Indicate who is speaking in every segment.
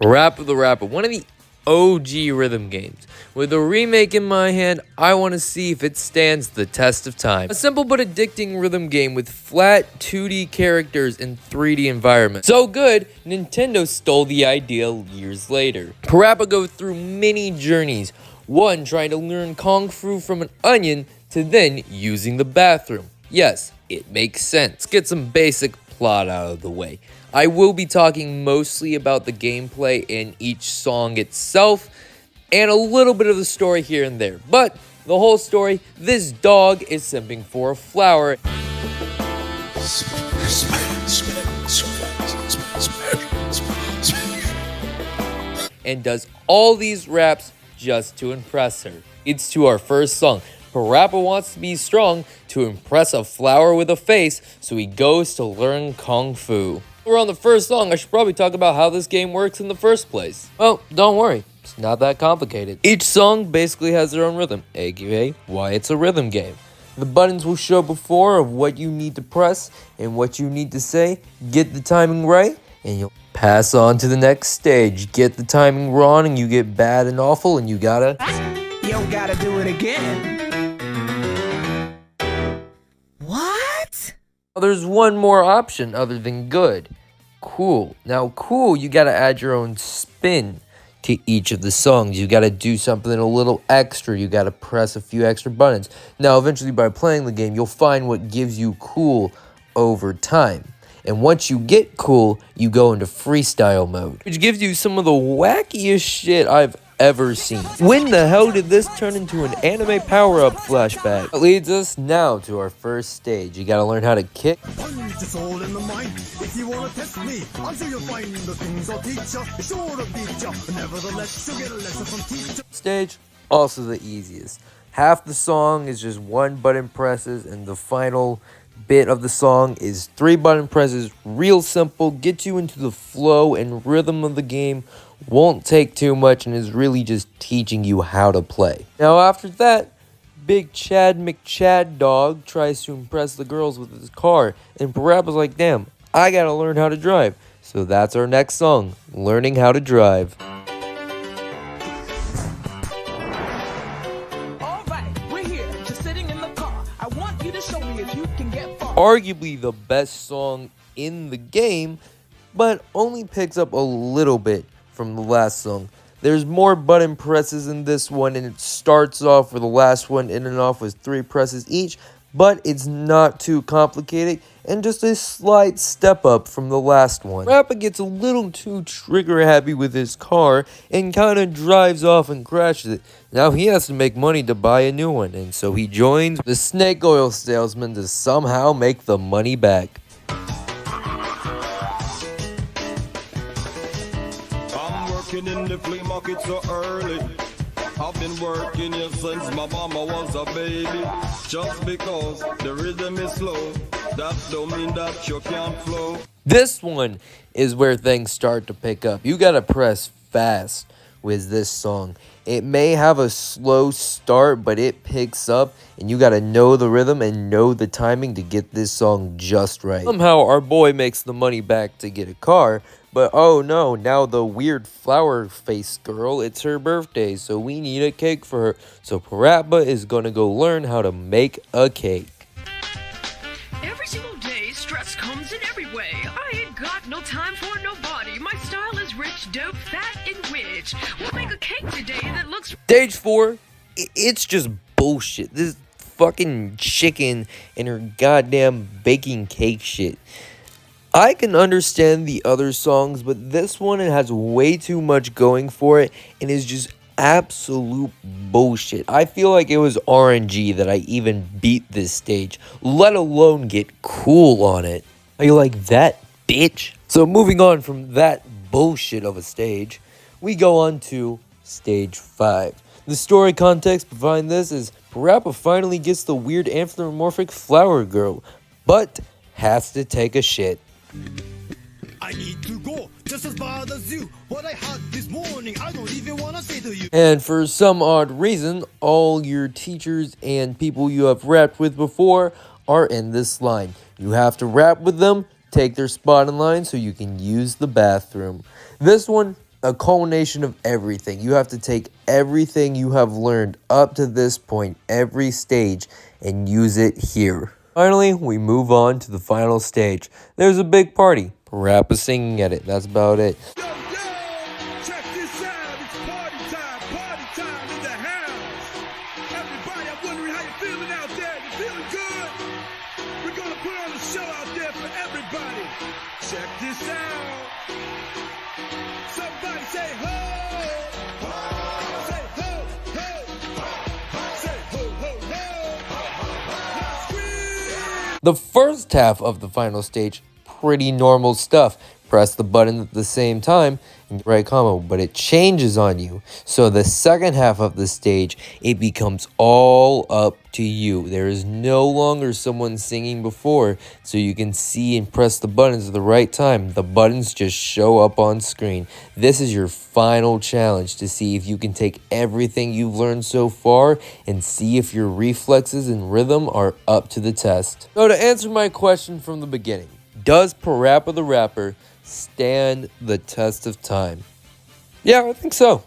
Speaker 1: Parappa the Rapper, one of the OG rhythm games. With a remake in my hand, I want to see if it stands the test of time. A simple but addicting rhythm game with flat 2D characters and 3D environments. So good, Nintendo stole the idea years later. Parappa goes through many journeys, one trying to learn Kung Fu from an onion to then using the bathroom. Yes, it makes sense. Let's get some basic plot out of the way. I will be talking mostly about the gameplay in each song itself, and a little bit of the story here and there. But the whole story, this dog is simping for a flower and does all these raps just to impress her. It's to our first song. Parappa wants to be strong to impress a flower with a face, so he goes to learn Kung Fu. We're on the first song, I should probably talk about how this game works in the first place. Well, don't worry, it's not that complicated. Each song basically has their own rhythm, aka why it's a rhythm game. The buttons will show before of what you need to press and what you need to say. Get the timing right, and you'll pass on to the next stage. Get the timing wrong, and you get bad and awful, and you gotta
Speaker 2: do it again. What?
Speaker 1: There's one more option other than good. Cool. Now, cool, you gotta add your own spin to each of the songs. You gotta do something a little extra. You gotta press a few extra buttons. Now, eventually, by playing the game, you'll find what gives you cool over time. And once you get cool, you go into Freestyle Mode, which gives you some of the wackiest shit I've ever seen. When the hell did this turn into an anime power-up flashback? That leads us now to our first stage. You gotta learn how to kick. Stage, also the easiest. Half the song is just one button presses, and the final bit of the song is 3 button presses. Real simple, gets you into the flow and rhythm of the game, won't take too much, and is really just teaching you how to play. Now after that, Big Chad McChad Dog tries to impress the girls with his car, and Parappa's like, damn, I gotta learn how to drive. So that's our next song, Learning How to Drive. Arguably the best song in the game, but only picks up a little bit from the last song. There's more button presses in this one, and it starts off where the last one in and off was 3 presses each, but it's not too complicated and just a slight step up from the last one. Parappa gets a little too trigger happy with his car and kind of drives off and crashes it. Now he has to make money to buy a new one, and so he joins the snake oil salesman to somehow make the money back.
Speaker 3: I'm working in the flea market so early. I've been working here since my mama was a baby. Just because the rhythm is slow, that don't mean that you can't flow.
Speaker 1: This one is where things start to pick up. You gotta press fast with this song. It may have a slow start, but it picks up, and you gotta know the rhythm and know the timing to get this song just right. Somehow our boy makes the money back to get a car, but oh no, now the weird flower face girl, it's her birthday, so we need a cake for her. So Parappa is gonna go learn how to make a cake.
Speaker 4: Every single day, stress comes in every way. I ain't got no time for nobody. My style is rich, dope, fat, and rich. We'll make a cake today that looks...
Speaker 1: Stage 4, it's just bullshit. This fucking chicken and her goddamn baking cake shit. I can understand the other songs, but this one, it has way too much going for it and is just absolute bullshit. I feel like it was RNG that I even beat this stage, let alone get cool on it. Are you like that, bitch? So moving on from that bullshit of a stage, we go on to stage 5. The story context behind this is Parappa finally gets the weird anthropomorphic flower girl, but has to take a shit.
Speaker 5: I need to go, just as bad as you. What I had this morning, I don't even want to say to you.
Speaker 1: And for some odd reason, all your teachers and people you have rapped with before are in this line. You have to rap with them, take their spot in line so you can use the bathroom. This one, a culmination of everything. You have to take everything you have learned up to this point, every stage, and use it here. Finally, we move on to the final stage. There's a big party. Parappa singing at it. That's about it.
Speaker 5: Yo, check this out. It's party time in the house. Everybody, I'm wondering how you're feeling out there. You feeling good? We're gonna put on a show out there for everybody. Check this out. Somebody say ho. Say ho, ho. Say ho, ho, ho. Scream.
Speaker 1: The first half of the final stage, pretty normal stuff. Press the button at the same time and get the right combo, but it changes on you. So the second half of the stage, it becomes all up to you. There is no longer someone singing before, so you can see and press the buttons at the right time. The buttons just show up on screen. This is your final challenge to see if you can take everything you've learned so far and see if your reflexes and rhythm are up to the test. So to answer my question from the beginning, does Parappa the Rapper stand the test of time? Yeah, I think so.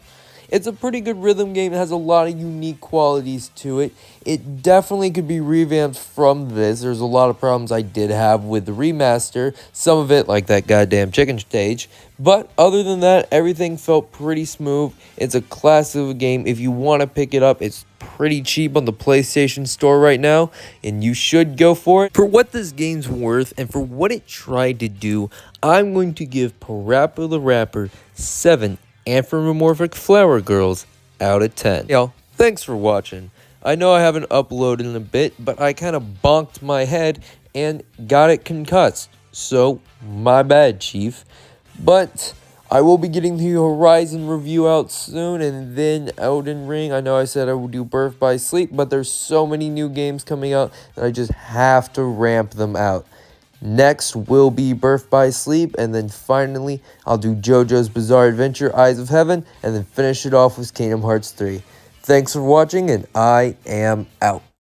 Speaker 1: It's a pretty good rhythm game. It has a lot of unique qualities to it. It definitely could be revamped from this. There's a lot of problems I did have with the remaster. Some of it, like that goddamn chicken stage. But other than that, everything felt pretty smooth. It's a classic of a game. If you want to pick it up, it's pretty cheap on the PlayStation Store right now, and you should go for it. For what this game's worth and for what it tried to do, I'm going to give Parappa the Rapper 7 anthropomorphic flower girls out of 10. Y'all, thanks for watching. I know I haven't uploaded in a bit, but I kind of bonked my head and got it concussed. So, my bad, Chief. But I will be getting the Horizon review out soon, and then Elden Ring. I know I said I would do Birth by Sleep, but there's so many new games coming out that I just have to ramp them out. Next will be Birth by Sleep, and then finally I'll do JoJo's Bizarre Adventure, Eyes of Heaven, and then finish it off with Kingdom Hearts 3. Thanks for watching, and I am out.